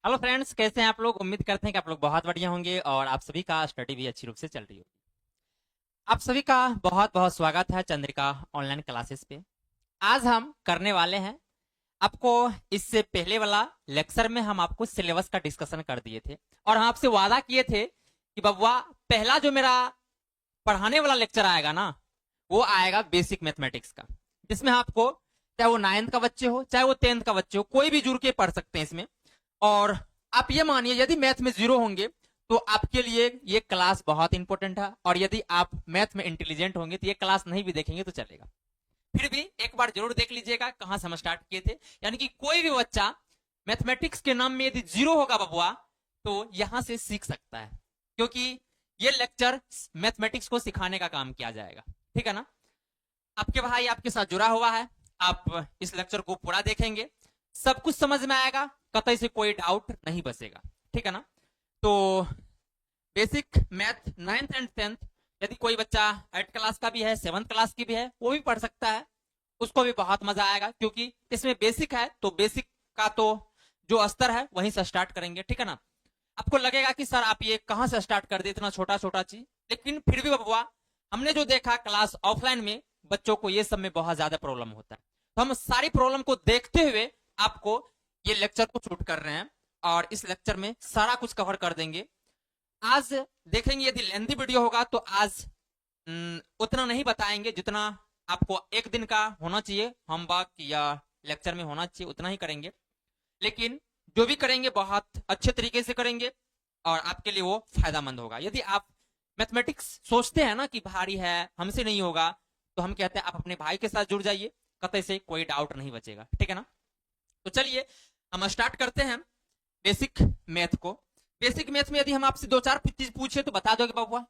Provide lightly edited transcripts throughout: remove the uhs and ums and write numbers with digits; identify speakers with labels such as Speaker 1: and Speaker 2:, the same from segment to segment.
Speaker 1: Hello friends, कैसे हैं आप लोग। उम्मीद करते हैं कि आप लोग बहुत बढ़िया होंगे और आप सभी का स्टडी भी अच्छी रूप से चल रही होगी। आप सभी का बहुत बहुत स्वागत है चंद्रिका ऑनलाइन क्लासेस पे। आज हम करने वाले हैं आपको, इससे पहले वाला लेक्चर में हम आपको सिलेबस का डिस्कशन कर दिए थे और हम आपसे वादा किए थे कि बब्बा पहला जो मेरा पढ़ाने वाला लेक्चर आएगा ना, वो आएगा बेसिक मैथमेटिक्स का, जिसमें आपको चाहे वो 9th का बच्चे हो चाहे वो 10th का बच्चे हो, कोई भी जुड़ के पढ़ सकते हैं इसमें। और आप ये मानिए, यदि मैथ में जीरो होंगे तो आपके लिए ये क्लास बहुत इंपॉर्टेंट है, और यदि आप मैथ में इंटेलिजेंट होंगे तो ये क्लास नहीं भी देखेंगे तो चलेगा। फिर भी एक बार जरूर देख लीजिएगा कहां से हम स्टार्ट किए थे। यानी कि कोई भी बच्चा मैथमेटिक्स के नाम में यदि जीरो होगा बबुआ, तो यहां से सीख सकता है, क्योंकि ये लेक्चर मैथमेटिक्स को सिखाने का काम किया जाएगा। ठीक है ना। आपके भाई आपके साथ जुड़ा हुआ है, आप इस लेक्चर को पूरा देखेंगे, सब कुछ समझ में आएगा, कतई से कोई डाउट नहीं बचेगा। ठीक है ना। तो basic math 9th and 10th, यदि कोई बच्चा 8th क्लास का भी है, 7th क्लास की भी है, वो भी पढ़ सकता है, उसको भी बहुत मजा आएगा, क्योंकि इसमें बेसिक है। तो बेसिक का तो जो स्तर है वहीं से स्टार्ट करेंगे। ठीक है ना। आपको लगेगा कि सर आप ये कहां से स्टार्ट कर दिए इतना छोटा छोटा चीज, लेकिन फिर भी बबुआ, हमने जो देखा क्लास ऑफलाइन में, बच्चों को ये सब में बहुत ज्यादा प्रॉब्लम होता है। तो हम सारी प्रॉब्लम को देखते हुए आपको ये लेक्चर को शूट कर रहे हैं, और इस लेक्चर में सारा कुछ कवर कर देंगे। आज देखेंगे, यदि लेंथी वीडियो होगा तो आज उतना नहीं बताएंगे जितना आपको एक दिन का होना चाहिए, होमवर्क या लेक्चर में होना चाहिए, उतना ही करेंगे। लेकिन जो भी करेंगे बहुत अच्छे तरीके से करेंगे, और आपके लिए वो फायदामंद होगा। यदि आप मैथमेटिक्स सोचते हैं ना कि भारी है, हमसे नहीं होगा, तो हम कहते हैं आप अपने भाई के साथ जुड़ जाइए, कतई से कोई डाउट नहीं बचेगा। ठीक है ना। तो चलिए हम स्टार्ट करते हैं बेसिक मैथ को। बेसिक मैथ में यदि हम आपसे दो चार चीज पूछे तो बता दोगे बाबुआ।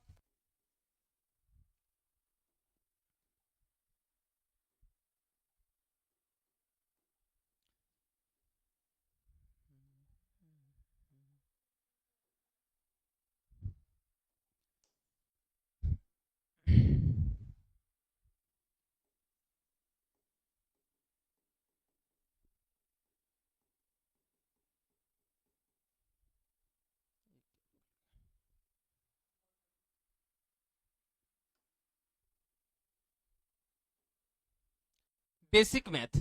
Speaker 1: बेसिक मैथ,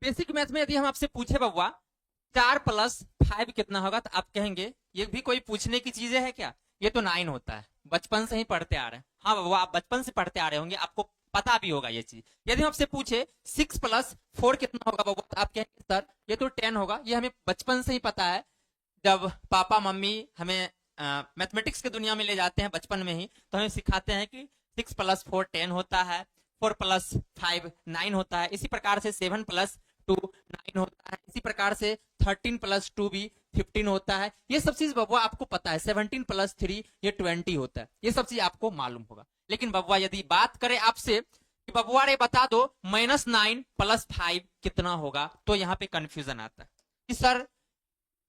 Speaker 1: बेसिक मैथ में यदि हम आपसे पूछे बबुआ 4 + 5 कितना होगा, तो आप कहेंगे ये भी कोई पूछने की चीजें है क्या, ये तो 9 होता है, बचपन से ही पढ़ते आ रहे हैं। हाँ बबुआ, आप बचपन से पढ़ते आ रहे होंगे, आपको पता भी होगा ये चीज। यदि हम आपसे पूछे 6 + 4 कितना होगा बबुआ, तो आप कहेंगे सर ये तो 10 होगा, ये हमें बचपन से ही पता है। जब पापा मम्मी हमें मैथमेटिक्स की दुनिया में ले जाते हैं बचपन में ही, तो हमें सिखाते हैं कि 6 + 4 10 होता है, 4 + 5 9 होता है, इसी प्रकार से 7 + 2 9 होता है, इसी प्रकार से 13 + 2 भी 15 होता है। ये सब चीज बबुआ आपको पता है। 17 + 3 ये 20 होता है, ये सब चीज आपको मालूम होगा। लेकिन बबुआ यदि बात करें आपसे कि बबुआ रे बता दो -9 + 5 कितना होगा, तो यहाँ पे कंफ्यूजन आता है कि सर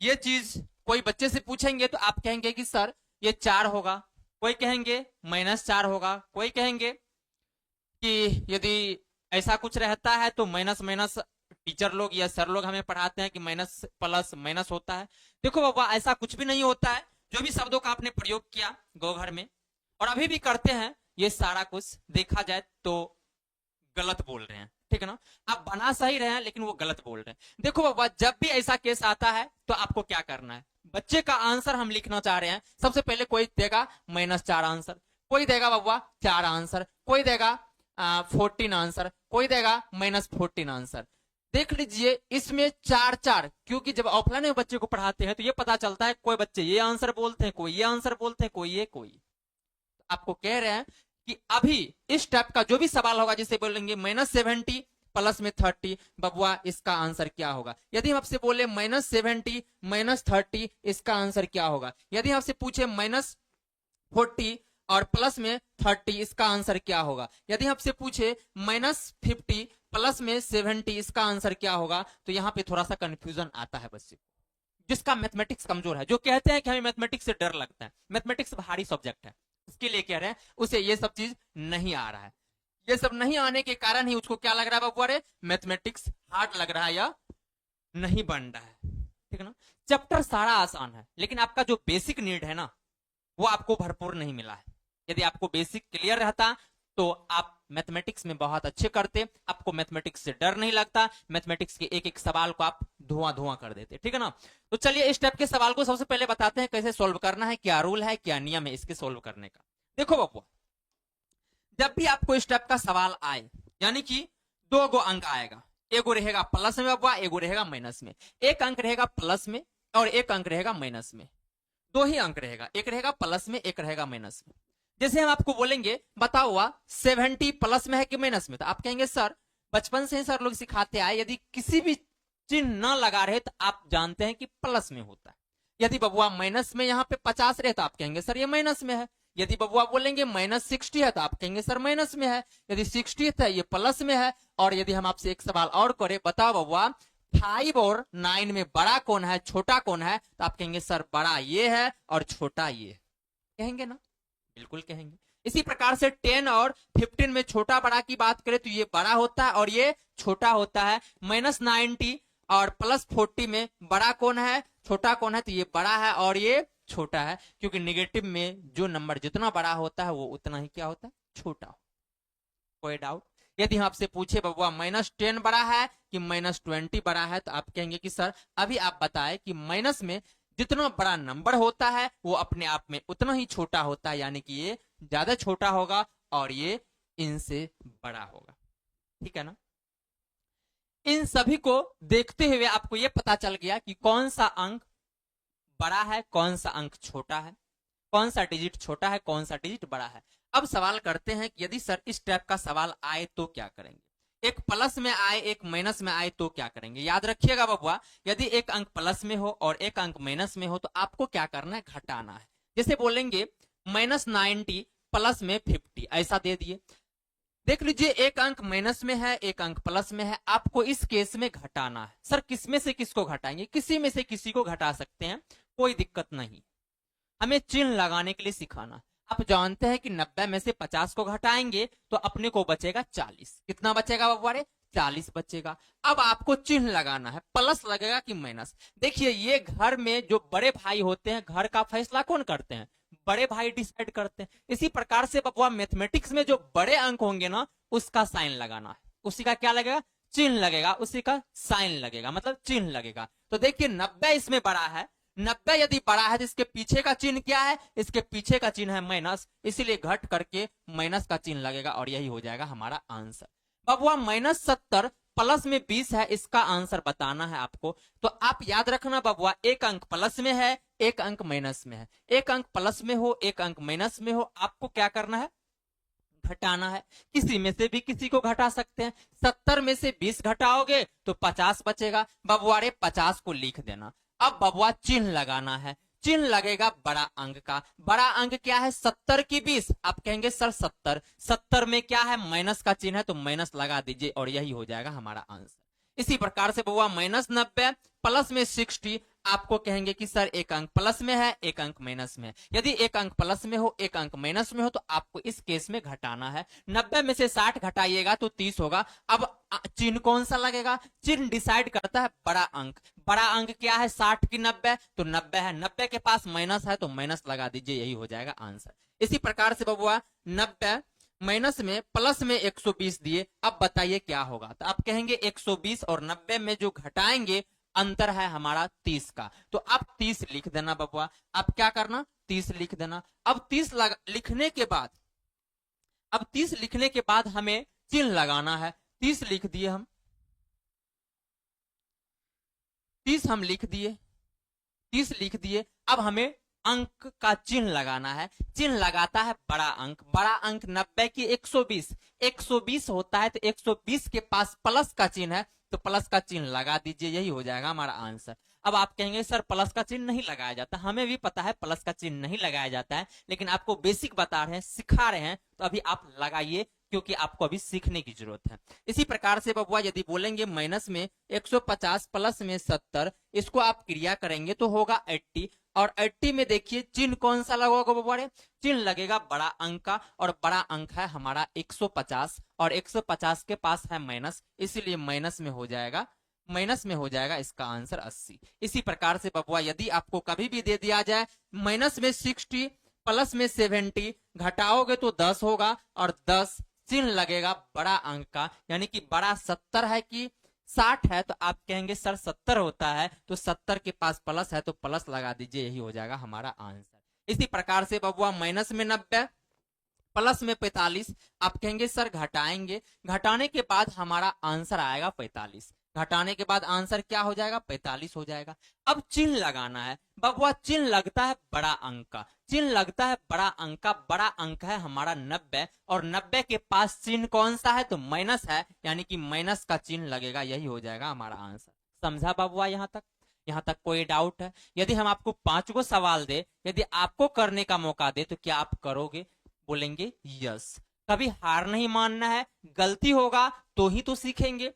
Speaker 1: ये चीज कोई बच्चे से पूछेंगे तो आप कहेंगे कि सर ये 4 होगा, कोई कहेंगे -4 होगा, कोई कहेंगे कि यदि ऐसा कुछ रहता है तो माइनस माइनस, टीचर लोग या सर लोग हमें पढ़ाते हैं कि माइनस प्लस माइनस होता है। देखो बाबा, ऐसा कुछ भी नहीं होता है। जो भी शब्दों का आपने प्रयोग किया गो घर में और अभी भी करते हैं, ये सारा कुछ देखा जाए तो गलत बोल रहे हैं। ठीक है ना। आप बना सही रहे हैं लेकिन वो गलत बोल रहे हैं। देखो बाबा, जब भी ऐसा केस आता है तो आपको क्या करना है, बच्चे का आंसर हम लिखना चाह रहे हैं, सबसे पहले कोई देगा -4 आंसर, कोई देगा बाबा 4 आंसर, कोई देगा 14 आंसर, कोई देगा -14 आंसर। देख लीजिए इसमें 4 4, क्योंकि जब ऑफलाइन में बच्चे को पढ़ाते हैं तो ये पता चलता है कोई बच्चे ये आंसर बोलते हैं, कोई ये आंसर बोलते हैं, कोई ये कोई। आपको कह रहे हैं कि अभी इस टाइप का जो भी सवाल होगा, जिसे बोलेंगे -70 +30, बबुआ इसका आंसर क्या होगा। यदि हम आपसे बोले -70 -30, इसका आंसर क्या होगा। यदि आपसे पूछे -40 और +30, इसका आंसर क्या होगा। यदि आपसे पूछे -50 +70, इसका आंसर क्या होगा, तो यहाँ पे थोड़ा सा कंफ्यूजन आता है बच्चे को, जिसका मैथमेटिक्स कमजोर है, जो कहते हैं कि हमें मैथमेटिक्स से डर लगता है, मैथमेटिक्स भारी सब्जेक्ट है, उसके लिए कह रहे हैं उसे ये सब चीज नहीं आ रहा है। ये सब नहीं आने के कारण ही उसको क्या लग रहा है बाबू, अरे मैथमेटिक्स हार्ड लग रहा है या नहीं बन रहा है। ठीक है ना। चैप्टर सारा आसान है, लेकिन आपका जो बेसिक नीड है ना, वो आपको भरपूर नहीं मिला है। यदि आपको बेसिक क्लियर रहता तो आप मैथमेटिक्स में बहुत अच्छे करते, आपको मैथमेटिक्स से डर नहीं लगता, मैथमेटिक्स के एक एक सवाल को आप धुआं धुआं कर देते, ठीक है ना। तो चलिए इस टाइप के सवाल को सबसे पहले बताते हैं कैसे सोल्व करना है, क्या रूल है, क्या नियम है इसके सोल्व करने का। देखो बाबू, जब भी आपको इस टाइप का सवाल आए, यानी कि दो गो अंक आएगा, एगो रहेगा प्लस में बाबू, एगो रहेगा माइनस में। एक अंक रहेगा प्लस में और एक अंक रहेगा माइनस में। दो ही अंक रहेगा, एक रहेगा प्लस में, एक रहेगा माइनस में। जैसे हम आपको बोलेंगे बताओ हुआ 70 प्लस में है कि माइनस में, तो आप कहेंगे सर बचपन से ही सर लोग सिखाते आए यदि किसी भी चिन्ह न लगा रहे तो आप जानते हैं कि प्लस में होता है। यदि बबुआ माइनस में यहाँ पे 50 रहे तो आप कहेंगे सर ये माइनस में है। यदि बबुआ बोलेंगे -60 है तो आप कहेंगे सर माइनस में है। यदि 60 है ये प्लस में है। और यदि हम आपसे एक सवाल और करें, बताओ बबुआ 5 और 9 में बड़ा कौन है छोटा कौन है, तो आप कहेंगे सर बड़ा ये है और छोटा ये। कहेंगे ना, बिल्कुल कहेंगे। इसी प्रकार से 10 और 15 में छोटा बड़ा की बात करें तो ये बड़ा होता है और ये छोटा होता है। -90 और +40 में बड़ा कौन है छोटा कौन है, तो ये बड़ा है और ये छोटा है, क्योंकि निगेटिव में जो नंबर जितना बड़ा होता है वो उतना ही क्या होता है, छोटा। कोई डाउट? यदि हम आपसे पूछे बबुआ -10 बड़ा है कि -20 बड़ा है, तो आप कहेंगे कि सर अभी आप बताएं कि माइनस में जितना बड़ा नंबर होता है वो अपने आप में उतना ही छोटा होता है, यानी कि ये ज्यादा छोटा होगा और ये इनसे बड़ा होगा, ठीक है ना। इन सभी को देखते हुए आपको ये पता चल गया कि कौन सा अंक बड़ा है, कौन सा अंक छोटा है, कौन सा डिजिट छोटा है, कौन सा डिजिट बड़ा है। अब सवाल करते हैं कि यदि सर इस टाइप का सवाल आए तो क्या करेंगे, एक प्लस में आए एक माइनस में आए तो क्या करेंगे। याद रखिएगा बबुआ, यदि एक अंक प्लस में हो और एक अंक माइनस में हो तो आपको क्या करना है, घटाना है। जैसे बोलेंगे -90 प्लस में 50, ऐसा दे दिए। देख लीजिए एक अंक माइनस में है एक अंक प्लस में है, आपको इस केस में घटाना है। सर किसमें से किसको घटाएंगे, किसी में से किसी को घटा सकते हैं, कोई दिक्कत नहीं। हमें चिन्ह लगाने के लिए सिखाना। आप जानते हैं कि 90 में से 50 को घटाएंगे तो अपने को बचेगा 40। कितना बचेगा बबुआरे, 40 बचेगा। अब आपको चिन्ह लगाना है, प्लस लगेगा कि माइनस। देखिए ये घर में जो बड़े भाई होते हैं, घर का फैसला कौन करते हैं, बड़े भाई डिसाइड करते हैं। इसी प्रकार से बबुआ मैथमेटिक्स में जो बड़े अंक होंगे ना, उसका साइन लगाना है। उसी का क्या लगेगा, चिन्ह लगेगा, उसी का साइन लगेगा, मतलब चिन्ह लगेगा। तो देखिए 90 इसमें बड़ा है, 90 यदि बड़ा है तो इसके पीछे का चिन्ह क्या है, इसके पीछे का चिन्ह है माइनस, इसीलिए घट करके माइनस का चिन्ह लगेगा और यही हो जाएगा हमारा आंसर। बबुआ -70 प्लस में 20 है, इसका आंसर बताना है आपको। तो आप याद रखना बबुआ, एक अंक प्लस में है एक अंक माइनस में है, एक अंक प्लस में हो एक अंक माइनस में हो, आपको क्या करना है, घटाना है। किसी में से भी किसी को घटा सकते हैं। 70 में से 20 घटाओगे तो 50 बचेगा। बबुआरे 50 को लिख देना। अब बबुआ चिन्ह लगाना है, चिन्ह लगेगा बड़ा अंक का। बड़ा अंक क्या है, 70 की 20, आप कहेंगे सर 70, 70 में क्या है माइनस का चिन्ह है तो माइनस लगा दीजिए और यही हो जाएगा हमारा आंसर। इसी प्रकार से बबुआ -90 प्लस में 60, आपको कहेंगे कि सर एक अंक प्लस में है एक अंक माइनस में है। यदि एक अंक प्लस में हो एक अंक माइनस में हो तो आपको इस केस में घटाना है। 90 में से 60 घटाइएगा तो 30 होगा। अब चिन्ह कौन सा लगेगा, चिन्ह डिसाइड करता है बड़ा अंक। बड़ा अंक क्या है, 60 की 90 तो 90 है, 90 के पास माइनस है तो माइनस लगा दीजिए, यही हो जाएगा आंसर। इसी प्रकार से बबुआ 90 माइनस में प्लस में 120 दिए, अब बताइए क्या होगा। तो आप कहेंगे 120 और 90 में जो घटाएंगे अंतर है हमारा 30 का, तो अब 30 लिख देना बबुआ। अब क्या करना, 30 लिख देना। अब 30 लिखने के बाद, अब 30 लिखने के बाद हमें चिन्ह लगाना है। 30 लिख दिए हम, 30 हम लिख दिए, 30 लिख दिए। अब हमें अंक का चिन्ह लगाना है। चिन्ह लगाता है बड़ा अंक। बड़ा अंक 90 की 120, 120 होता है तो 120 के पास प्लस का चिन्ह है तो प्लस का चिन्ह लगा दीजिए, यही हो जाएगा हमारा आंसर। अब आप कहेंगे सर प्लस का चिन्ह नहीं लगाया जाता, हमें भी पता है प्लस का चिन्ह नहीं लगाया जाता है, लेकिन आपको बेसिक बता रहे हैं, सिखा रहे हैं, तो अभी आप लगाइए क्योंकि आपको अभी सीखने की जरूरत है। इसी प्रकार से बबुआ यदि बोलेंगे माइनस में 150 प्लस में 70, इसको आप क्रिया करेंगे तो होगा 80, और 80 में देखिए चिन्ह कौन सा लगेगा बबुआ, चिन्ह लगेगा बड़ा अंक का, और बड़ा अंक है हमारा 150 और 150 के पास है माइनस, इसीलिए माइनस में हो जाएगा माइनस में हो जाएगा इसका आंसर 80। इसी प्रकार से बबुआ यदि आपको कभी भी दे दिया जाए माइनस में 60 प्लस में 70 घटाओगे तो 10 होगा और 10 चिन्ह लगेगा बड़ा अंक का, यानी कि बड़ा 70 है कि 60 है, तो आप कहेंगे सर 70 होता है तो 70 के पास प्लस है तो प्लस लगा दीजिए, यही हो जाएगा हमारा आंसर। इसी प्रकार से बबुआ माइनस में 90 प्लस में 45, आप कहेंगे सर घटाएंगे, घटाने के बाद हमारा आंसर आएगा 45, घटाने के बाद आंसर क्या हो जाएगा 45 हो जाएगा। अब चिन्ह लगाना है बबुआ, चिन्ह लगता है बड़ा अंक का, चिन्ह लगता है बड़ा अंक का, बड़ा अंक है हमारा 90 और 90 के पास चिन्ह कौन सा है तो माइनस है, यानी कि माइनस का चिन्ह लगेगा, यही हो जाएगा हमारा आंसर। समझा बबुआ यहाँ तक? यहाँ तक कोई डाउट है? यदि हम आपको 5 गो सवाल दे, यदि आपको करने का मौका दे तो क्या आप करोगे? बोलेंगे यस। कभी हार नहीं मानना है, गलती होगा तो ही तो सीखेंगे।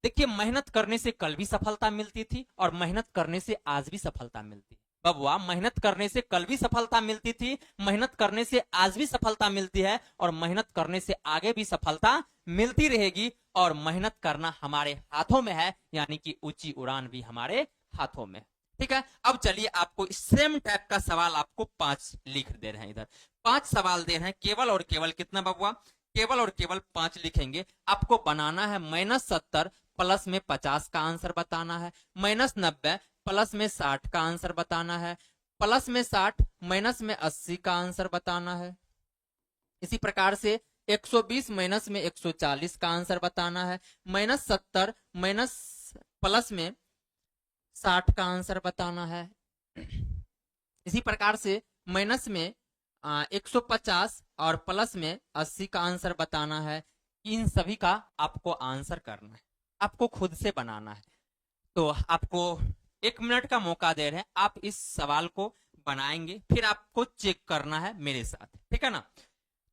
Speaker 1: देखिए मेहनत करने से कल भी सफलता मिलती थी और मेहनत करने से आज भी सफलता मिलती है बबुआ, मेहनत करने से कल भी सफलता मिलती थी, मेहनत करने से आज भी सफलता मिलती है और मेहनत करने से आगे भी सफलता मिलती रहेगी। और मेहनत करना हमारे हाथों में है, यानी कि ऊंची उड़ान भी हमारे हाथों में। ठीक है, अब चलिए आपको सेम टाइप का सवाल आपको 5 लिख दे रहे हैं, इधर 5 सवाल दे रहे हैं, केवल और केवल कितना बबुआ? केवल और केवल 5 लिखेंगे। आपको बनाना है -70 प्लस में 50 का आंसर बताना है, -90 प्लस में 60 का आंसर बताना है, प्लस में 60 माइनस में 80 का आंसर बताना है। इसी प्रकार से 120 माइनस में 140 का आंसर बताना है, -70 माइनस प्लस में 60 का आंसर बताना है। इसी प्रकार से माइनस में 150 और प्लस में 80 का आंसर बताना है। इन सभी का आपको आंसर करना है, आपको खुद से बनाना है। तो आपको 1 मिनट का मौका दे रहे हैं, आप इस सवाल को बनाएंगे, फिर आपको चेक करना है मेरे साथ, ठीक है ना?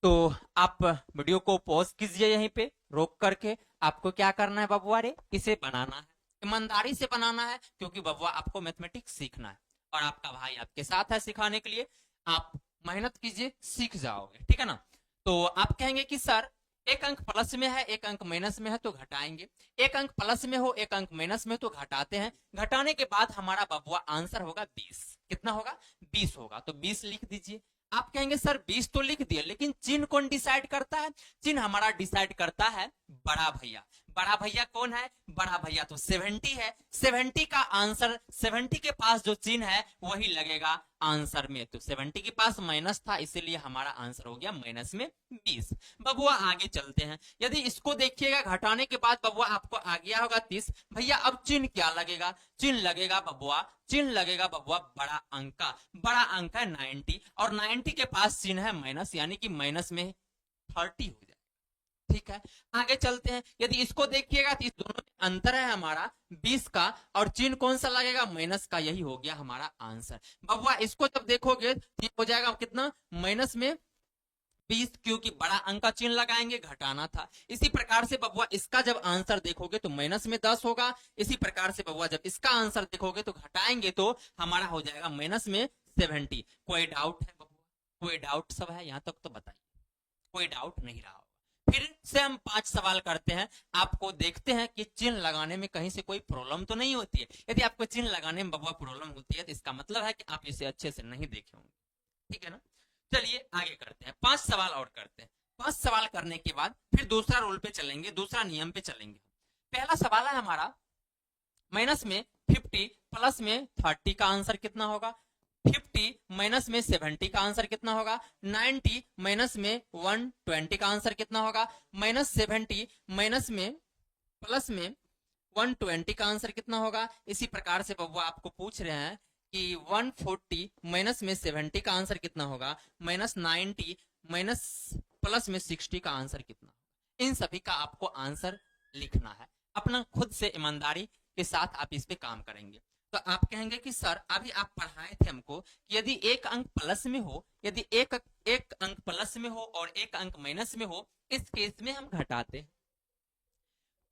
Speaker 1: तो आप वीडियो को पॉज कीजिए, यहीं पे रोक करके आपको क्या करना है बबुआ रे, इसे बनाना है, ईमानदारी से बनाना है, क्योंकि बबुआ आपको मैथमेटिक्स सीखना है और आपका भाई आपके साथ है सिखाने के लिए। आप मेहनत कीजिए, सीख जाओगे, ठीक है ना? तो आप कहेंगे कि सर 1 अंक प्लस में है 1 अंक माइनस में है तो घटाएंगे, 1 अंक प्लस में हो 1 अंक माइनस में तो घटाते हैं, घटाने के बाद हमारा बबुआ आंसर होगा 20। कितना होगा? 20 होगा, तो 20 लिख दीजिए। आप कहेंगे सर 20 तो लिख दिए, लेकिन चिन्ह कौन डिसाइड करता है? चिन्ह हमारा डिसाइड करता है बड़ा भैया। बड़ा भैया कौन है? बड़ा भैया तो 70 है, 70 का आंसर, 70 के पास जो चिन्ह है वही लगेगा आंसर में, तो 70 के पास माइनस था, इसीलिए हमारा आंसर हो गया माइनस में 20। बबुआ आगे चलते हैं, यदि इसको देखिएगा घटाने के बाद बबुआ आपको आ गया होगा 30। भैया अब चिन्ह क्या लगेगा? चिन्ह लगेगा बबुआ, चिन्ह लगेगा बबुआ बड़ा अंक का, बड़ा अंक है 90 और 90 के पास चिन्ह है माइनस, यानी कि माइनस में 30 हो जाए। ठीक है, आगे चलते हैं, यदि इसको देखिएगा तो इस दोनों में अंतर है हमारा 20 का और चिन्ह कौन सा लगेगा? माइनस का, यही हो गया हमारा आंसर। बबुआ इसको जब देखोगे ये हो जाएगा कितना? माइनस में 20, क्योंकि बड़ा अंक का चिन्ह लगाएंगे, घटाना था। इसी प्रकार से बबुआ इसका जब आंसर देखोगे तो माइनस में 10 होगा। इसी प्रकार से बबुआ जब इसका आंसर देखोगे तो घटाएंगे तो हमारा हो जाएगा माइनस में 70। कोई डाउट है बबुआ? कोई डाउट सब है यहाँ तक तो बताइए, कोई डाउट नहीं रहा? फिर से हम 5 सवाल करते हैं, आपको देखते हैं कि चिन्ह लगाने में कहीं से कोई प्रॉब्लम तो नहीं होती है। यदि आपको चिन्ह लगाने में बबुआ प्रॉब्लम होती है तो इसका मतलब है कि आप इसे अच्छे से नहीं देखे होंगे, ठीक है ना? चलिए आगे करते हैं, 5 सवाल और करते हैं। 5 सवाल करने के बाद फिर दूसरा रूल पे चलेंगे, दूसरा नियम पे चलेंगे। पहला सवाल है हमारा माइनस में 50 प्लस में 30 का आंसर कितना होगा? 50 माइनस में 70 का आंसर कितना होगा? 90 माइनस में 120 का आंसर कितना होगा? माइनस 70 माइनस में प्लस में 120 का आंसर कितना होगा? इसी प्रकार से बबुआ आपको पूछ रहे हैं कि 140 माइनस में 70 का आंसर कितना होगा? माइनस 90 माइनस प्लस में 60 का आंसर कितना? इन सभी का आपको आंसर लिखना है, अपना खुद से ईमानदारी के साथ आप इस पे काम करेंगे। तो आप कहेंगे कि सर अभी आप पढ़ाए थे हमको कि यदि 1 अंक प्लस में हो, यदि एक अंक प्लस में हो और 1 अंक माइनस में हो, इस केस में हम घटाते हैं।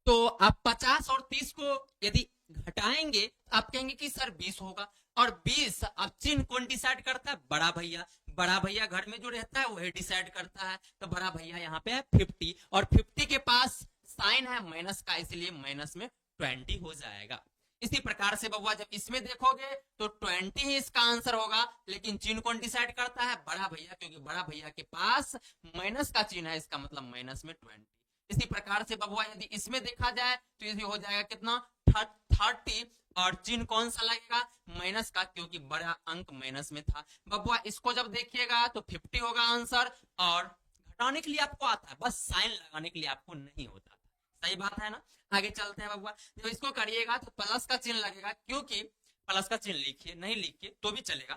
Speaker 1: तो आप 50 और 30 को यदि घटाएंगे आप कहेंगे कि सर 20 होगा, और 20 अब चिन्ह कौन डिसाइड करता है? बड़ा भैया। बड़ा भैया घर में जो रहता है वही डिसाइड करता है, तो बड़ा भैया यहाँ पे है 50 और 50 के पास साइन है माइनस का, इसलिए माइनस में 20 हो जाएगा। इसी प्रकार से बबुआ जब इसमें देखोगे तो 20 ही इसका आंसर होगा, लेकिन चिन्ह कौन डिसाइड करता है? बड़ा भैया, क्योंकि बड़ा भैया के पास माइनस का चिन्ह है, इसका मतलब माइनस में 20। इसी प्रकार से बबुआ यदि इसमें देखा जाए तो ये हो जाएगा कितना? 30, और चिन्ह कौन सा लगेगा? माइनस का, क्योंकि बड़ा अंक माइनस में था। बबुआ इसको जब देखिएगा तो 50 होगा आंसर, और घटाने के लिए आपको आता है, बस साइन लगाने के लिए आपको नहीं होता। सही बात है ना? आगे चलते हैं बबुआ। जब इसको करिएगा तो प्लस का चिन्ह लगेगा, क्योंकि प्लस का चिन्ह लिखिए, नहीं लिखिए तो भी चलेगा।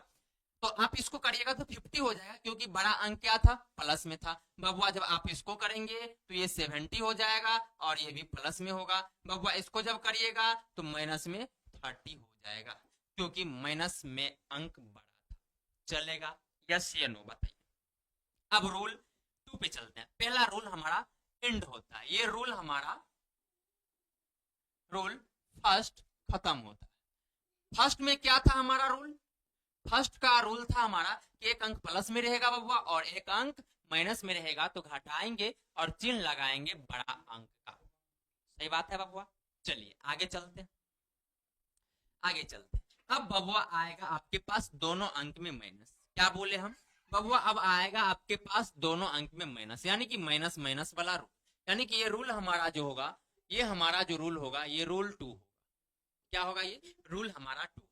Speaker 1: तो आप इसको करिएगा तो 50 हो जाएगा, क्योंकि बड़ा अंक क्या था? प्लस में था। बबुआ जब आप इसको करेंगे तो ये 70 हो जाएगा, और ये भी प्लस में होगा। बबुआ इसको जब करिएगा तो माइनस में 30 हो जाएगा, क्योंकि माइनस में अंक बड़ा था। चलेगा? यस या नो बताइए। अब रूल 2 पे चलते हैं। पहला रूल हमारा एंड होता है, ये रूल हमारा रूल फर्स्ट खत्म होता है। फर्स्ट में क्या था हमारा रूल? फर्स्ट का रूल था हमारा कि एक अंक प्लस में रहेगा बबुआ और एक अंक माइनस में रहेगा, तो घटाएंगे और चिन्ह लगाएंगे बड़ा अंक का। सही बात है बबुआ? चलिए आगे चलते हैं, आगे चलते हैं। अब बबुआ आएगा आपके पास दोनों अंक में माइनस। क्या बोले हम बबुआ? अब आएगा आपके पास दोनों अंक में माइनस, यानी कि माइनस माइनस वाला रूल, यानी कि ये रूल हमारा जो होगा, ये हमारा जो रूल होगा, ये रूल 2 होगा। क्या होगा? ये रूल हमारा 2।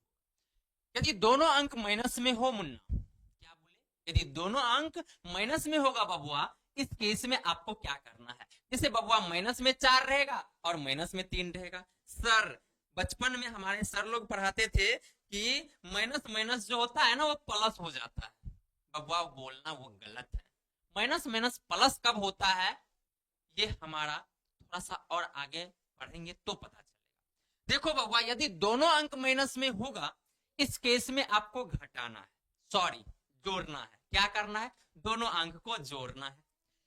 Speaker 1: यदि दोनों अंक माइनस में हो मुन्ना, क्या बोले? यदि दोनों अंक माइनस में होगा बबुआ, इस केस में आपको क्या करना है? जैसे बबुआ माइनस में 4 रहेगा और माइनस में 3 रहेगा। सर बचपन में हमारे सर लोग पढ़ाते थे कि माइनस माइनस जो होता है ना वो प्लस हो जाता है। बबुआ बोलना वो गलत है। माइनस माइनस प्लस कब होता है, ये हमारा थोड़ा सा और आगे पढ़ेंगे तो पता चलेगा। देखो बबुआ यदि दोनों अंक माइनस में होगा, इस केस में आपको घटाना है, सॉरी जोड़ना है। क्या करना है? दोनों अंक को जोड़ना है।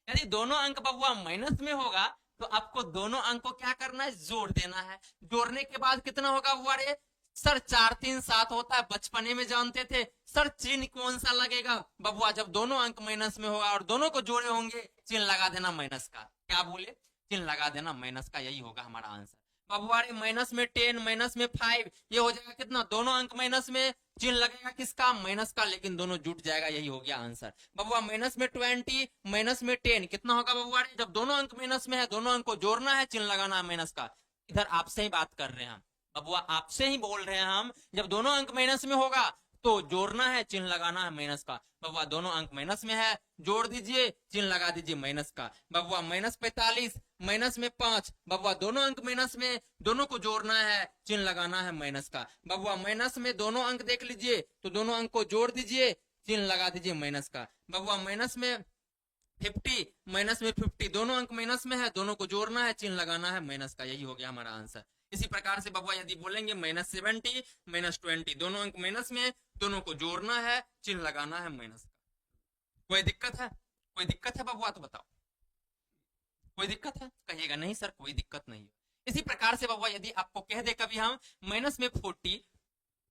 Speaker 1: यदि दोनों अंक बबुआ माइनस में होगा तो आपको दोनों अंक को क्या करना है? जोड़ देना है। जोड़ने के बाद कितना होगा बबुआ? रे सर 4 3 7 होता है, बचपने में जानते थे। सर चिन्ह कौन सा लगेगा बबुआ? जब दोनों अंक माइनस में होगा और दोनों को जोड़े होंगे, चिन्ह लगा देना माइनस का। क्या बोले? चिन्ह लगा देना माइनस का, यही होगा हमारा आंसर। बबुआ माइनस में 10 माइनस में 5, ये हो जाएगा कितना? दोनों अंक माइनस में, चिन्ह लगेगा किसका? माइनस का, लेकिन दोनों जुट जाएगा, यही हो गया आंसर। बबुआ माइनस में 20 माइनस में 10 कितना होगा बबुआ? जब दोनों अंक माइनस में है, दोनों अंक को जोड़ना है, चिन्ह लगाना है माइनस का। इधर आपसे ही बात कर रहे हैं हम बबुआ, आपसे ही बोल रहे हैं हम। जब दोनों अंक माइनस में होगा तो जोड़ना है, चिन्ह लगाना है माइनस का। बबुआ दोनों अंक माइनस में है, जोड़ दीजिए, चिन्ह लगा दीजिए माइनस का। बबुआ माइनस 45 माइनस में 5, बबुआ दोनों अंक माइनस में, दोनों को जोड़ना है, चिन्ह लगाना है माइनस का। बबुआ माइनस में दोनों अंक देख लीजिए तो दोनों अंक को जोड़ दीजिए, चिन्ह लगा दीजिए माइनस का। बबुआ माइनस में 50 माइनस में 50, दोनों अंक माइनस में है, दोनों को जोड़ना है, चिन्ह लगाना है माइनस का, यही हो गया हमारा आंसर। इसी प्रकार से बबुआ यदि बोलेंगे माइनस 70 माइनस 20, दोनों अंक माइनस में, दोनों को जोड़ना है, चिन्ह लगाना है माइनस का। कोई दिक्कत है? कोई दिक्कत है बबुआ? तो बताओ, कोई दिक्कत है? कहिएगा नहीं सर कोई दिक्कत नहीं है। इसी प्रकार से बबुआ यदि आपको कह दे कभी हम माइनस में 40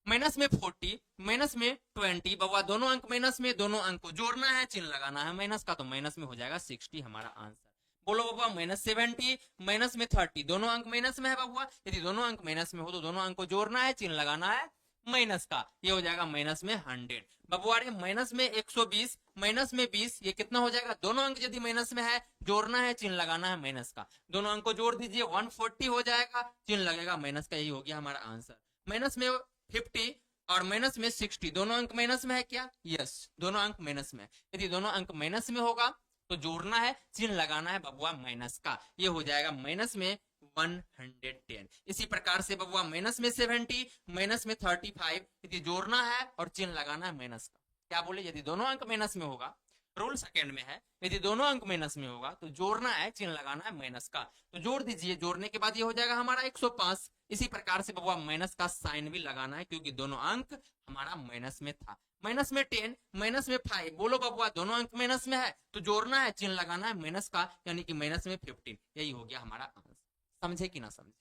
Speaker 1: माइनस में 40 माइनस में 20, बबुआ दोनों अंक माइनस में, दोनों अंक को जोड़ना है, चिन्ह लगाना है माइनस का, तो माइनस में हो जाएगा 60 हमारा आंसर। बोलो बबुआ माइनस 70 माइनस में 30, दोनों अंक माइनस में है बबुआ। यदि दोनों अंक माइनस में हो तो दोनों अंक को जोड़ना है, चिन्ह लगाना है माइनस का, ये हो जाएगा माइनस में 100। बबुआ रे माइनस में 120 माइनस में 20, ये कितना हो जाएगा? दोनों अंक यदि माइनस में है, जोड़ना है, चिन्ह लगाना है माइनस का। दोनों अंक को जोड़ दीजिए, 140 हो जाएगा, चिन्ह लगेगा माइनस का, यही हो गया हमारा आंसर। माइनस में 50 और माइनस में 60, दोनों अंक माइनस में है क्या? यस, दोनों अंक माइनस में। यदि दोनों अंक माइनस में होगा तो जोड़ना है, चिन्ह लगाना है बबुआ माइनस का, ये हो जाएगा माइनस में 110। इसी प्रकार से बबुआ माइनस में 70 माइनस में 35, यदि जोड़ना है और चिन्ह लगाना है माइनस का। क्या बोले? यदि दोनों अंक माइनस में होगा, रूल सेकंड में है, यदि दोनों अंक माइनस में होगा तो जोड़ना है, चिन्ह लगाना है माइनस का, तो जोड़ दीजिए, जोड़ने के बाद ये हो जाएगा हमारा 105। इसी प्रकार से बबुआ माइनस का साइन भी लगाना है, क्योंकि दोनों अंक हमारा माइनस में था। माइनस में 10 माइनस में 5, बोलो बबुआ दोनों अंक माइनस में है तो जोड़ना है, चिन्ह लगाना है माइनस का, यानी कि माइनस में 15, यही हो गया हमारा आंसर। समझे कि ना समझे?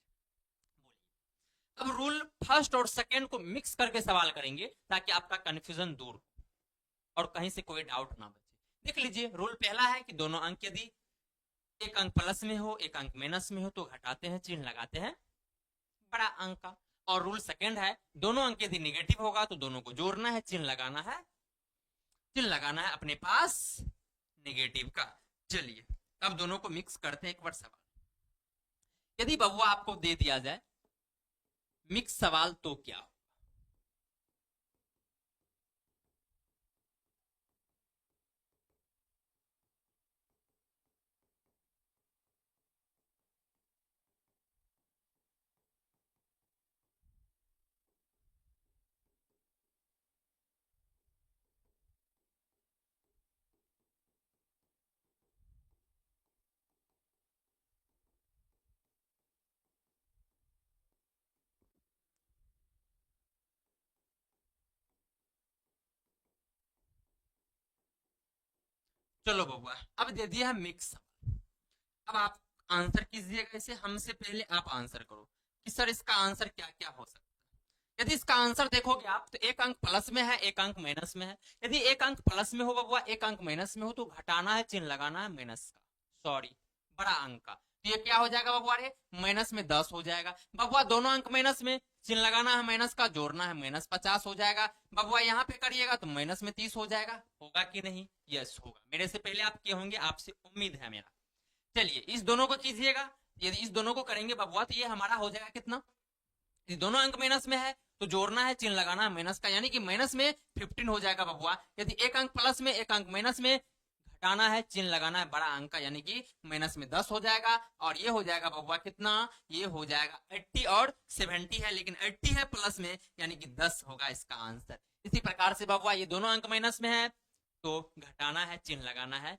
Speaker 1: अब रूल फर्स्ट और सेकेंड को मिक्स करके सवाल करेंगे ताकि आपका कंफ्यूजन दूर हो और कहीं से कोई डाउट ना बचे। देख लीजिए, रूल पहला है कि दोनों अंक यदि एक अंक प्लस में हो, एक अंक माइनस में हो तो घटाते हैं, चिन्ह लगाते हैं बड़ा अंक का। और रूल सेकंड है, दोनों अंक यदि निगेटिव होगा तो दोनों को जोड़ना है, चिन्ह लगाना है, चिन्ह लगाना है अपने पास निगेटिव का। चलिए अब दोनों को मिक्स करते हैं एक बार सवाल। यदि बबुआ आपको दे दिया जाए मिक्स सवाल तो क्या? चलो बबुआ अब दे दिया है मिक्स। अब आप आंसर कीजिएगा इसे, हमसे पहले आप आंसर करो कि सर इसका आंसर क्या क्या हो सकता है। यदि इसका आंसर देखोगे आप तो एक अंक प्लस में है, एक अंक माइनस में है। यदि एक अंक प्लस में हो बबुआ, एक अंक माइनस में हो तो घटाना है, चिन्ह लगाना है माइनस का, सॉरी बड़ा अंक का। तो ये क्या हो जाएगा बबुआ रे, माइनस में 10 हो जाएगा। बबुआ दोनों अंक माइनस में, चिन्ह लगाना है माइनस का, जोड़ना है -50 हो जाएगा। बबुआ यहाँ पे करिएगा तो -30 हो जाएगा, होगा कि नहीं? यस होगा, मेरे से पहले आप के होंगे, आपसे उम्मीद है मेरा। चलिए इस दोनों को कीजिएगा, यदि इस दोनों को करेंगे बबुआ तो ये हमारा हो जाएगा कितना, ये दोनों अंक माइनस में है तो जोड़ना है, चिन्ह लगाना है माइनस का, यानी कि माइनस में 15 हो जाएगा बबुआ। यदि एक अंक प्लस में एक अंक माइनस में, घटाना है, चिन्ह लगाना है बड़ा अंक का, यानी कि माइनस में 10 हो जाएगा। और ये हो जाएगा बबुआ कितना, ये हो जाएगा 80 और 70 है, लेकिन 80 है प्लस में, यानी कि 10 होगा इसका आंसर। इसी प्रकार से बबुआ ये दोनों अंक माइनस में है तो घटाना है, चिन्ह लगाना है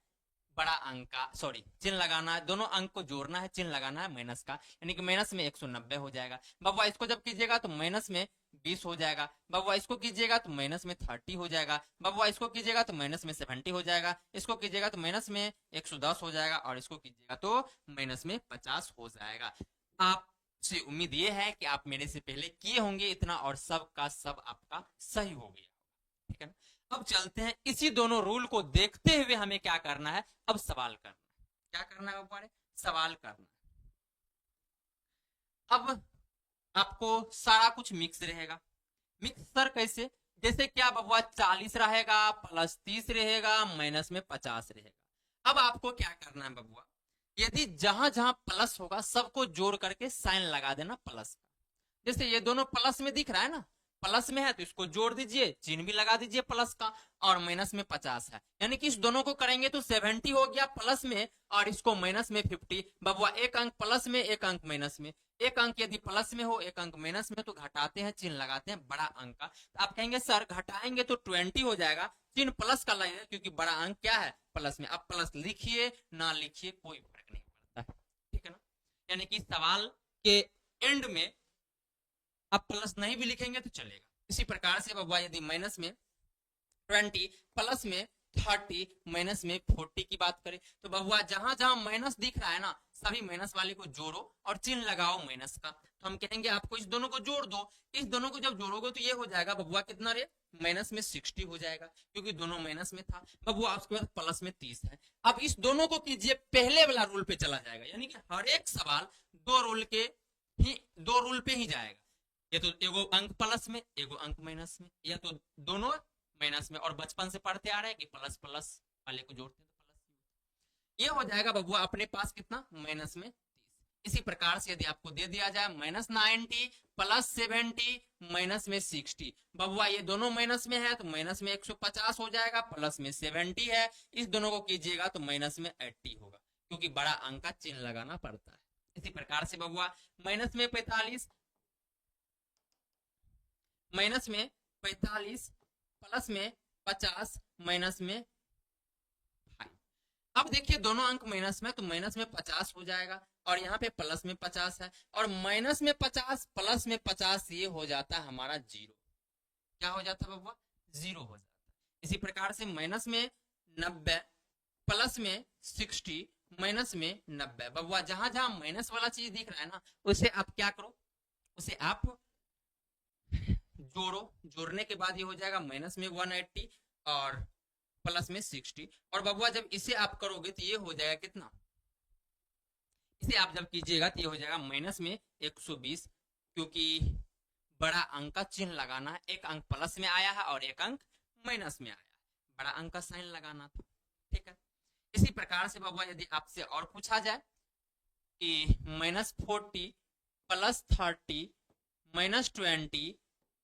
Speaker 1: बड़ा अंक का, सॉरी चिन्ह लगाना है, दोनों अंक को जोड़ना है, चिन्ह लगाना है माइनस का, यानी कि माइनस में 190 हो जाएगा। बबुआ इसको जब कीजिएगा तो माइनस में 20 हो जाएगा। बबुआ इसको कीजिएगा तो माइनस में 30 हो जाएगा। बबुआ इसको कीजिएगा तो माइनस में 70 हो जाएगा। इसको कीजिएगा तो माइनस में 110 हो जाएगा। और इसको कीजिएगा तो माइनस में 50 हो जाएगा। आपसे उम्मीद ये है कि आप मेरे से पहले किए होंगे इतना, और सब का सब आपका सही हो गया, ठीक है ना। अब चलते हैं, इसी दोनों रूल को देखते हुए हमें क्या करना है, अब सवाल करना है। क्या करना है बबुआ रे, सवाल करना है। अब आपको सारा कुछ मिक्स रहेगा। मिक्स सर कैसे, जैसे क्या बबुआ 40 रहेगा प्लस 30 रहेगा माइनस में 50 रहेगा। अब आपको क्या करना है बबुआ, यदि जहां जहां प्लस होगा सबको जोड़ करके साइन लगा देना प्लस का। जैसे ये दोनों प्लस में दिख रहा है ना, प्लस में है तो इसको जोड़ दीजिए, चिन्ह भी लगा दीजिए प्लस का। और माइनस में 50 है, यानी कि इस दोनों को करेंगे तो 70 हो गया प्लस में, और इसको माइनस में 50। बबुआ एक अंक प्लस में एक अंक माइनस में, एक अंक यदि प्लस में हो एक अंक माइनस में तो घटाते हैं, चिन्ह लगाते हैं बड़ा अंक का। तो आप कहेंगे सर घटाएंगे तो 20 हो जाएगा, चिन्ह प्लस का लगेगा क्योंकि बड़ा अंक क्या है, प्लस में। अब प्लस लिखिए ना लिखिए कोई फर्क नहीं पड़ता, ठीक है ना। यानी कि सवाल के एंड में आप प्लस नहीं भी लिखेंगे तो चलेगा। इसी प्रकार से बबुआ यदि माइनस में 20 प्लस में 30 माइनस में 40 की बात करें तो बबुआ जहां जहां माइनस दिख रहा है ना सभी माइनस वाले को जोड़ो और चिन्ह लगाओ माइनस का। तो हम कहेंगे आपको इस दोनों को जोड़ दो, इस दोनों को जब जोड़ोगे तो ये हो जाएगा बबुआ कितना रे, माइनस में 60 हो जाएगा क्योंकि दोनों माइनस में था। बबुआ उसके बाद प्लस में 30 है। अब इस दोनों को कीजिए, पहले वाला रूल पे चला जाएगा, यानी कि हर एक सवाल दो रूल पे ही जाएगा। ये तो एगो अंक प्लस में एगो अंक माइनस में, या तो दोनों माइनस में। और बचपन से पढ़ते आ रहे हैं कि प्लस प्लस वाले को जोड़ते हैं तो प्लस, ये हो जाएगा बबुआ अपने पास कितना, माइनस में 30। इसी प्रकार से यदि आपको दे दिया जाए -90 प्लस 70 माइनस में 60, बबुआ ये दोनों माइनस में है तो माइनस में 150 हो जाएगा, प्लस में 70 है, इस दोनों को कीजिएगा तो माइनस में 80 होगा क्योंकि बड़ा अंक का चिन्ह लगाना पड़ता है। इसी प्रकार से बबुआ माइनस में 45 प्लस में 50 माइनस में 5। अब देखिए दोनों अंक माइनस में तो माइनस में 50 हो जाएगा और यहाँ पे प्लस में 50 है, और माइनस में 50 प्लस में 50 ये हो जाता है हमारा 0। क्या हो जाता है बबुआ, 0 हो जाता है। इसी प्रकार से माइनस में 90 प्लस में 60 माइनस में 90। बबुआ जहां जहां माइनस वाला चीज दिख रहा है ना उसे आप क्या करो, उसे आप जोड़ो, जोड़ने के बाद ये हो जाएगा माइनस में 180 और प्लस में 60। और बबुआ जब इसे आप करोगे तो ये हो जाएगा कितना, इसे आप जब कीजिएगा तो ये हो जाएगा माइनस में 120 क्योंकि बड़ा अंक का चिन्ह लगाना है, एक अंक प्लस में आया है और एक अंक माइनस में आया है, बड़ा अंक का साइन लगाना था। ठीक है, इसी प्रकार से बाबा यदि आपसे और पूछा जाए कि -40 प्लस 30 -20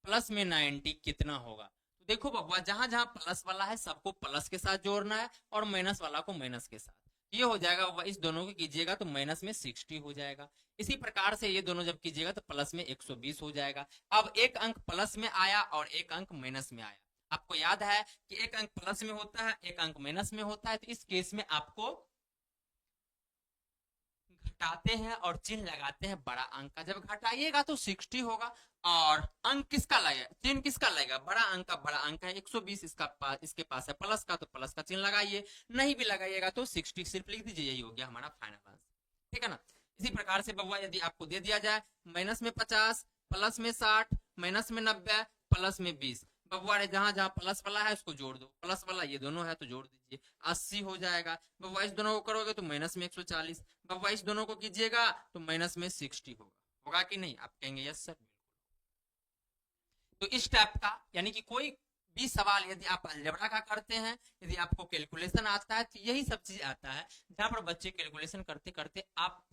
Speaker 1: प्लस में 90 कितना होगा, तो देखो बाबा जहां जहां प्लस वाला है सबको प्लस के साथ जोड़ना है और माइनस वाला को माइनस के साथ। ये हो जाएगा बाबा, इस दोनों को कीजिएगा तो माइनस में 60 हो जाएगा। इसी प्रकार से ये दोनों जब कीजिएगा तो प्लस में 120 हो जाएगा। अब एक अंक प्लस में आया और एक अंक माइनस में आया। आपको याद है कि एक अंक प्लस में होता है, एक अंक माइनस में होता है, तो इस केस में आपको घटाते हैं और चिन्ह लगाते हैं बड़ा अंक का। जब घटाइएगा तो 60 होगा और अंक किसका लगेगा, चिन्ह किसका लगेगा, बड़ा अंक का। बड़ा अंक है 120, इसके पास है प्लस का, तो प्लस का चिन्ह लगाइए। नहीं भी लगाइएगा तो 60 सिर्फ लिख दीजिए, यही हो गया हमारा फाइनल आंसर। ठीक है ना। इसी प्रकार से बबुआ यदि आपको दे दिया जाए माइनस में 50 प्लस में 60 माइनस में 90 प्लस में 20, बबुआ रे जहां जहां प्लस वाला है उसको जोड़ दो, प्लस वाला ये दोनों है तो जोड़ दीजिए, 80 हो जाएगा। बबुआ इस दोनों को करोगे तो माइनस में 140, बबुआ इस दोनों को कीजिएगा तो माइनस में 60 होगा। होगा कि नहीं, आप कहेंगे यस सर। तो इस टाइप का यानी कि कोई भी सवाल यदि आप अलजेब्रा का करते हैं, यदि आपको कैलकुलेशन आता है, तो यही सब चीज आता है जहां पर बच्चे कैलकुलेशन करते करते आप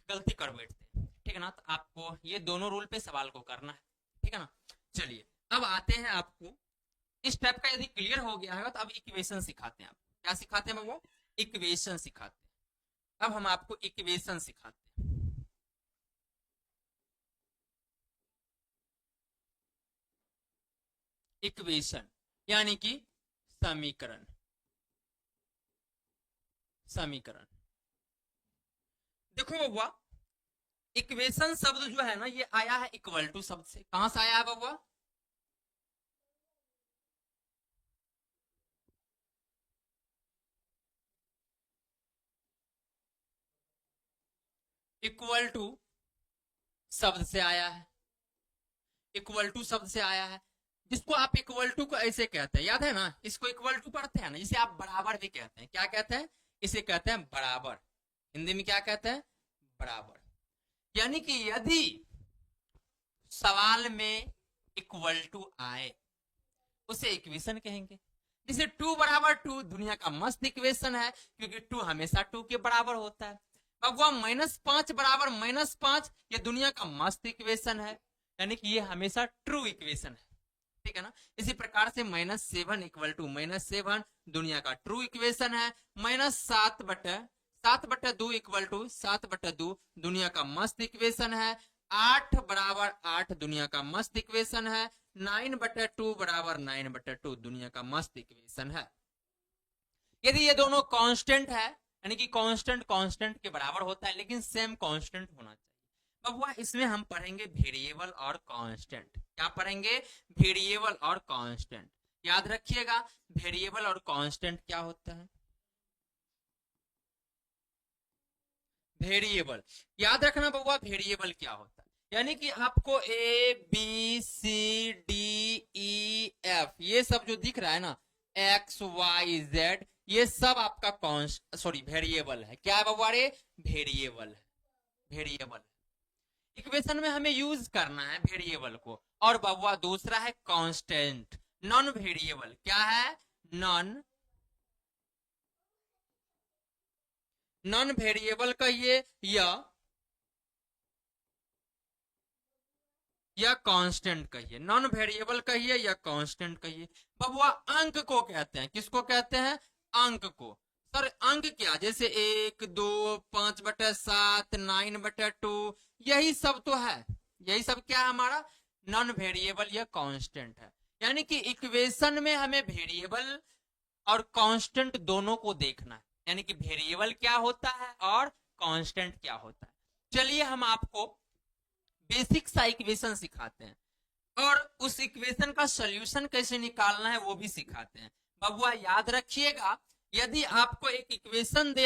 Speaker 1: गलती कर बैठते हैं। ठीक है ना, तो आपको ये दोनों रूल पे सवाल को करना है। ठीक है ना। चलिए अब आते हैं, आपको इस टाइप का यदि क्लियर हो गया है तो अब इक्वेशन सिखाते हैं। आपको क्या सिखाते हैं बाबू, इक्वेशन सिखाते हैं। अब हम आपको इक्वेशन सिखाते हैं। इक्वेशन यानी कि समीकरण। समीकरण देखो बबुआ, इक्वेशन शब्द जो है ना ये आया है इक्वल टू शब्द से। कहां से आया है बबुआ, इक्वल टू शब्द से आया है। इक्वल टू शब्द से आया है, जिसको आप इक्वल टू को ऐसे कहते हैं, याद है ना, इसको इक्वल टू पढ़ते हैं ना, जिसे आप बराबर भी कहते हैं। क्या कहते हैं, इसे कहते हैं बराबर। हिंदी में क्या कहते हैं, बराबर। यानी कि यदि सवाल में इक्वल टू आए उसे इक्वेशन कहेंगे। जैसे 2 बराबर 2 दुनिया का मस्त इक्वेशन है, क्योंकि 2 हमेशा 2 के बराबर होता है। अब वह -5 बराबर -5 ये दुनिया का मस्त इक्वेशन है, यानी कि ये हमेशा ट्रू इक्वेशन है। ठीक है ना। इसी प्रकार से -7 इक्वल टू -7 दुनिया का ट्रू इक्वेशन है। -7/2 इक्वल टू 7/2 दुनिया का मस्त इक्वेशन है। 8 बराबर 8 दुनिया का मस्त इक्वेशन है। 9/2 बराबर 9/2 दुनिया का मस्त इक्वेशन है। यदि ये दोनों कांस्टेंट है, यानी कि कांस्टेंट कांस्टेंट के बराबर होता है, लेकिन सेम कांस्टेंट होना चाहिए। बबुआ इसमें हम पढ़ेंगे वेरिएबल और कांस्टेंट। क्या पढ़ेंगे, वेरिएबल और कांस्टेंट। याद रखिएगा वेरिएबल और कांस्टेंट क्या होता है। वेरिएबल याद रखना बबुआ, वेरिएबल क्या होता है, यानी कि आपको ABCDEF ये सब जो दिख रहा है ना, XYZ ये सब आपका वेरिएबल है। क्या है बबुआ रे, वेरिएबल है। वेरिएबल इक्वेशन में हमें यूज करना है वेरिएबल को। और बबुआ दूसरा है कांस्टेंट, नॉन वेरिएबल। क्या है, नॉन वेरिएबल कहिए या कांस्टेंट कहिए, नॉन वेरिएबल कहिए या कांस्टेंट कहिए। बबुआ अंक को कहते हैं, किसको कहते हैं, अंक को। सर अंक क्या, जैसे 1 2 5/7 9/2 यही सब तो है। यही सब क्या है हमारा, नॉन वेरिएबल या कांस्टेंट है। यानी कि इक्वेशन में हमें वेरिएबल और कांस्टेंट दोनों को देखना है, यानी कि वेरिएबल क्या होता है और कांस्टेंट क्या होता है। चलिए हम आपको बेसिक सा इक्वेशन सिखाते हैं और उस इक्वेशन का सॉल्यूशन कैसे निकालना है वो भी सिखाते हैं। बबुआ याद रखिएगा, यदि आपको एक इक्वेशन दे,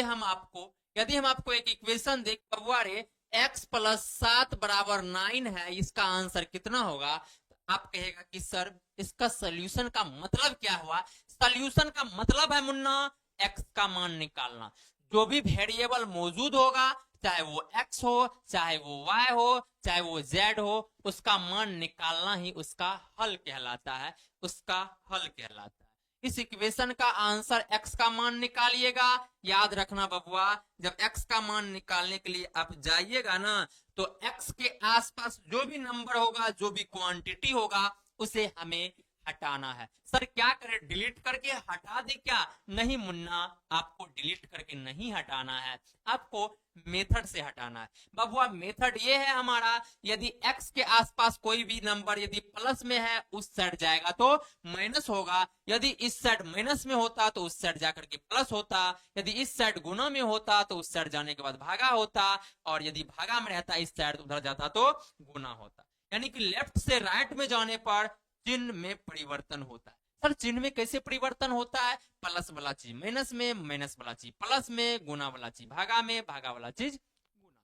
Speaker 1: यदि हम आपको एक इक्वेशन दे, बबुआ रे x + 7 = 9 है, इसका आंसर कितना होगा, तो आप कहेगा कि सर इसका सॉल्यूशन का मतलब क्या हुआ। सॉल्यूशन का मतलब है मुन्ना x का मान निकालना। जो भी वेरिएबल मौजूद होगा चाहे वो x हो, चाहे वो y हो, चाहे वो z हो, उसका मान निकालना ही उसका हल कहलाता है, उसका हल कहलाता है। इस इक्वेशन का आंसर x का मान निकालिएगा। याद रखना बबुआ, जब x का मान निकालने के लिए आप जाइएगा ना, तो x के आसपास जो भी नंबर होगा, जो भी क्वांटिटी होगा, उसे हमें हटाना है। सर क्या करें, डिलीट करके हटा दे क्या? नहीं मुन्ना, आपको डिलीट करके नहीं हटाना है, आपको मेथड से हटाना है। बबुआ मेथड ये है हमारा, यदि x के आसपास कोई भी नंबर यदि प्लस में है, उस साइड जाएगा तो माइनस होगा, यदि इस साइड माइनस में होता तो उस साइड जाकर के प्लस होता, यदि इस साइड गुना में होता तो उस साइड जाने के बाद भागा होता, और यदि भागा में रहता इस साइड उधर जाता तो गुना होता। यानी कि लेफ्ट से राइट में जाने पर चिन्ह में परिवर्तन होता है। सर चिन्ह में कैसे परिवर्तन होता है? प्लस वाला चीज माइनस में, माइनस वाला चीज प्लस में, गुना वाला चीज भागा में, भागा वाला चीज गुना।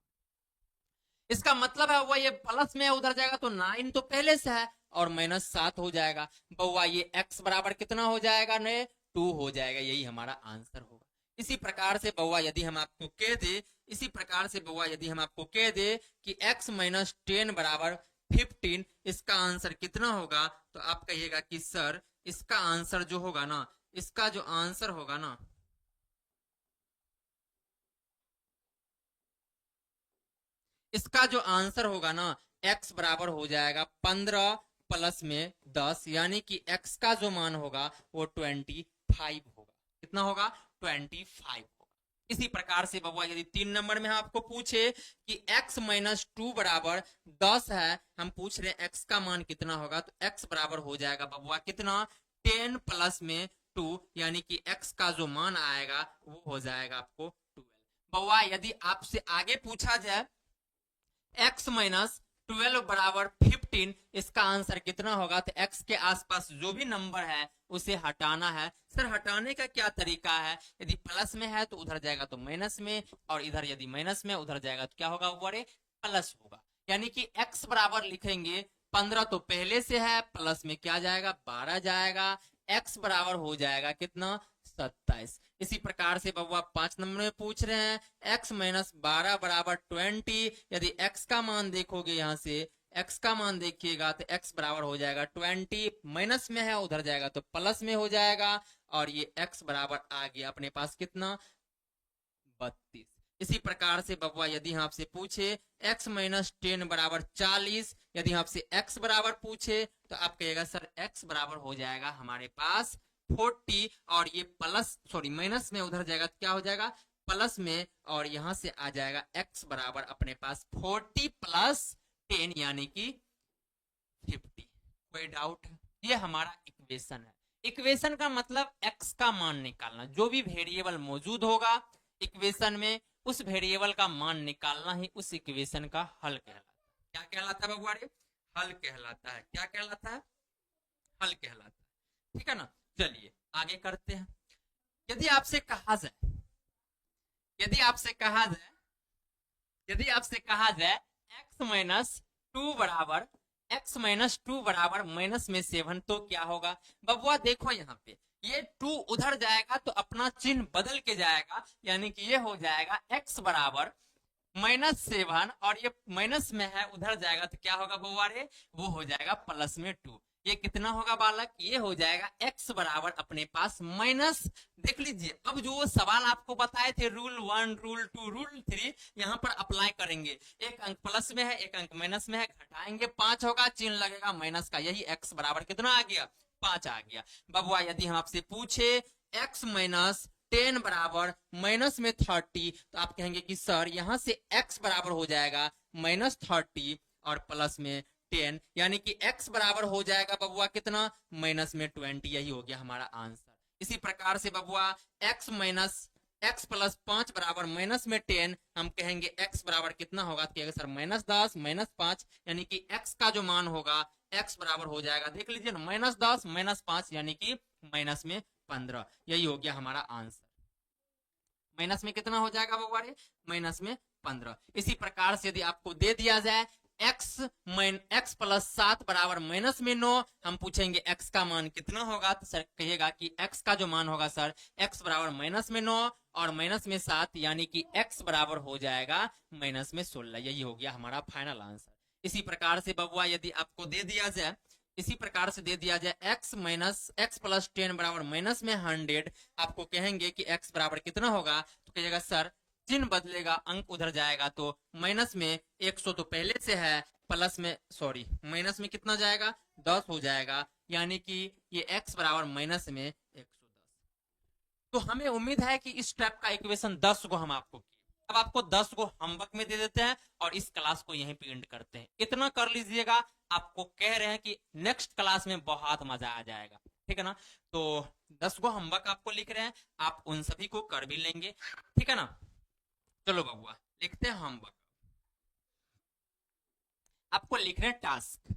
Speaker 1: इसका मतलब है वो ये प्लस में उधर जाएगा तो 9 तो पहले से है, और माइनस 7 हो जाएगा। बउआ ये x बराबर कितना हो जाएगा? ने 2 हो जाएगा, यही हमारा आंसर होगा। इसी प्रकार से बउआ यदि हम आपको कह दे, इसी प्रकार से बउआ यदि हम आपको कह दे कि x माइनस 10 बराबर 15, इसका आंसर कितना होगा? तो आप कहिएगा कि सर इसका आंसर जो होगा ना, इसका जो आंसर होगा ना, इसका जो आंसर होगा ना, x बराबर हो जाएगा 15 प्लस में 10, यानी कि x का जो मान होगा वो 25 होगा। कितना होगा? 25 होगा। इसी प्रकार से बबुआ यदि 3 नंबर में आपको पूछे कि x माइनस 2 बराबर 10 है, हम पूछ रहे हैं x का मान कितना होगा, तो x बराबर हो जाएगा बबुआ कितना? 10 प्लस में 2, यानी कि x का जो मान आएगा वो हो जाएगा आपको 12। बबुआ यदि आपसे आगे पूछा जाए x माइनस 12 बराबर 15, इसका आंसर कितना होगा? तो x के आसपास जो भी नंबर है उसे हटाना है। सर हटाने का क्या तरीका है? यदि प्लस में है तो उधर जाएगा तो माइनस में, और इधर यदि माइनस में उधर जाएगा तो क्या होगा? वो प्लस होगा। यानी कि x बराबर लिखेंगे 15 तो पहले से है, प्लस में क्या जाएगा? 12 जाएगा, x बराबर हो जाएगा कितना? 27। इसी प्रकार से बबुआ 5 नंबर में पूछ रहे हैं x माइनस 12 बराबर 20, यदि x का मान देखोगे, यहां से x का मान देखिएगा तो x बराबर हो जाएगा 20, माइनस में है उधर जाएगा तो प्लस में हो जाएगा, और ये x बराबर आ गया अपने पास कितना? 32। इसी प्रकार से बबुआ यदि हम आपसे पूछे x माइनस 10 बराबर 40, यदि हम आपसे x बराबर पूछे तो आप कहिएगा सर x बराबर हो जाएगा हमारे पास 40, और ये प्लस सॉरी माइनस में उधर जाएगा तो क्या हो जाएगा? प्लस में, और यहां से आ जाएगा x बराबर अपने पास 40 प्लस 10 यानी कि 50। कोई डाउट? ये हमारा इक्वेशन है। इक्वेशन का मतलब x का मान निकालना, जो भी वेरिएबल मौजूद होगा इक्वेशन में, उस वेरिएबल का मान निकालना ही उस इक्वेशन का हल कहलाता है। क्या कहलाता है बबुआ? हल कहलाता है। क्या कहलाता है? हल कहलाता है। ठीक है ना? चलिए आगे करते हैं। यदि आपसे कहा जाए, यदि आपसे कहा जाए, यदि आपसे कहा जाए x माइनस 2 बराबर, x माइनस 2 बराबर माइनस में 7, तो क्या होगा? बबुआ देखो यहाँ पे ये 2 उधर जाएगा तो अपना चिन्ह बदल के जाएगा, यानी कि ये हो जाएगा x बराबर -7, और ये माइनस में है उधर जाएगा तो क्या होगा बबुआ रे? वो हो जाएगा प्लस में 2। ये कितना होगा बालक? ये हो जाएगा x बराबर अपने पास माइनस, देख लीजिए अब जो वो सवाल आपको बताए थे रूल 1, रूल 2, रूल 3, यहाँ पर अप्लाई करेंगे। एक अंक प्लस में है, एक अंक माइनस में है, घटाएंगे 5 होगा, चिन्ह लगेगा माइनस का, यही x बराबर कितना आ गया? 5 आ गया। बबुआ यदि हम आपसे पूछे x माइनस 10 बराबर माइनस में 30, तो आप कहेंगे कि सर यहां से x बराबर हो जाएगा -30 और प्लस में 10, यानी कि x बराबर हो जाएगा बबुआ कितना? माइनस में 20। यही हो गया हमारा आंसर। इसी प्रकार से बबुआ x माइनस x प्लस 5 बराबर माइनस में 10, हम कहेंगे x बराबर कितना होगा? तो सर -10 -5, यानी कि x का जो मान होगा x बराबर हो जाएगा, देख लीजिए ना, -10 -5 यानी कि माइनस में 15। यही हो गया हमारा आंसर। माइनस में कितना हो जाएगा बबुआ रे? माइनस में 15। इसी प्रकार से यदि आपको दे दिया जाए एक्स प्लस 7 बराबर माइनस में 9। हम पूछेंगे एक्स का मान कितना होगा, तो सर कहिएगा कि एक्स का जो मान होगा सर एक्स बराबर माइनस में 9 और माइनस में 7, यानी कि एक्स बराबर हो जाएगा माइनस में 16। यही हो गया हमारा फाइनल आंसर। इसी प्रकार से बबुआ यदि आपको दे दिया जाए, इसी प्रकार से दे दिया जाए एक्स प्लस 10 बराबर माइनस में 100, आपको कहेंगे कि एक्स बराबर कितना होगा, तो कहिएगा सर चिन्ह बदलेगा, अंक उधर जाएगा, तो माइनस में 100 तो पहले से है, प्लस में सॉरी माइनस में कितना जाएगा 10 हो जाएगा, यानी कि ये x बराबर माइनस में 110। तो हमें उम्मीद है कि इस टाइप का इक्वेशन 10 को हम आपको किए। अब आपको 10 को होमवर्क में दे देते हैं और इस क्लास को यहीं पे एंड करते हैं। इतना कर लीजिएगा, आपको कह रहे हैं कि नेक्स्ट क्लास में बहुत मजा आ जाएगा, ठीक है ना। तो 10 को होमवर्क आपको लिख रहे हैं, आप उन सभी को कर भी लेंगे, ठीक है ना। चलो बबुआ लिखते हैं होमवर्क। आपको लिख रहे हैं टास्क,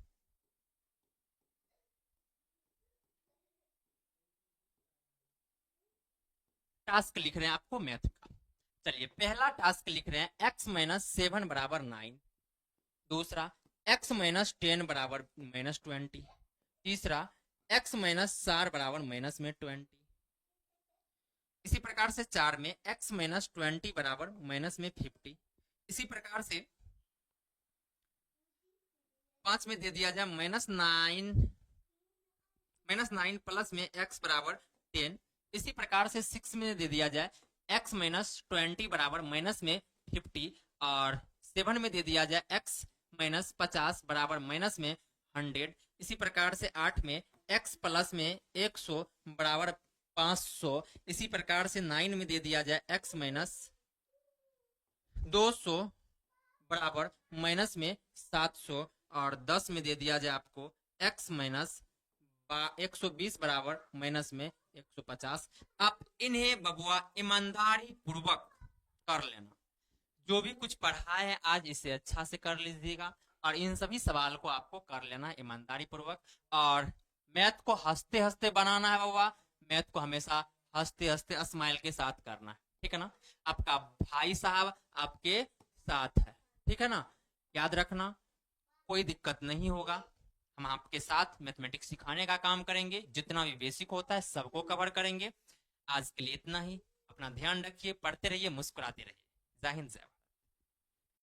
Speaker 1: टास्क लिख रहे हैं आपको मैथ का। चलिए पहला टास्क लिख रहे हैं x माइनस 7 बराबर 9, दूसरा x माइनस 10 बराबर माइनस 20, तीसरा x माइनस 4 बराबर माइनस में 20। इसी प्रकार से 4 में x माइनस 20 बराबर माइनस में 50। इसी प्रकार से 5 में दे दिया जाए माइनस 9 प्लस में x बराबर 10। इसी प्रकार से 6 में दे दिया जाए x माइनस 20 बराबर माइनस में 50, और 7 में दे दिया जाए x माइनस 50 बराबर माइनस में 100। इसी प्रकार से 8 में x प्लस में 100 बराबर 500। इसी प्रकार से 9 में दे दिया जाए x माइनस 200 बराबर माइनस में 700, और 10 में दे दिया जाए आपको x माइनस 120 बराबर माइनस में 150। आप इन्हें बबुआ ईमानदारी पूर्वक कर लेना, जो भी कुछ पढ़ा है आज इसे अच्छा से कर लीजिएगा, और इन सभी सवाल को आपको कर लेना ईमानदारी पूर्वक। और मैथ को हंसते हंसते बनाना है बबुआ, मैथ को हमेशा हंसते हंसते स्माइल के साथ करना है, ठीक है ना। आपका भाई साहब आपके साथ है, ठीक है ना। याद रखना कोई दिक्कत नहीं होगा, हम आपके साथ मैथमेटिक्स सिखाने का काम करेंगे, जितना भी बेसिक होता है सबको कवर करेंगे। आज के लिए इतना ही, अपना ध्यान रखिए, पढ़ते रहिए, मुस्कुराते रहिए। जय हिंद जय भारत।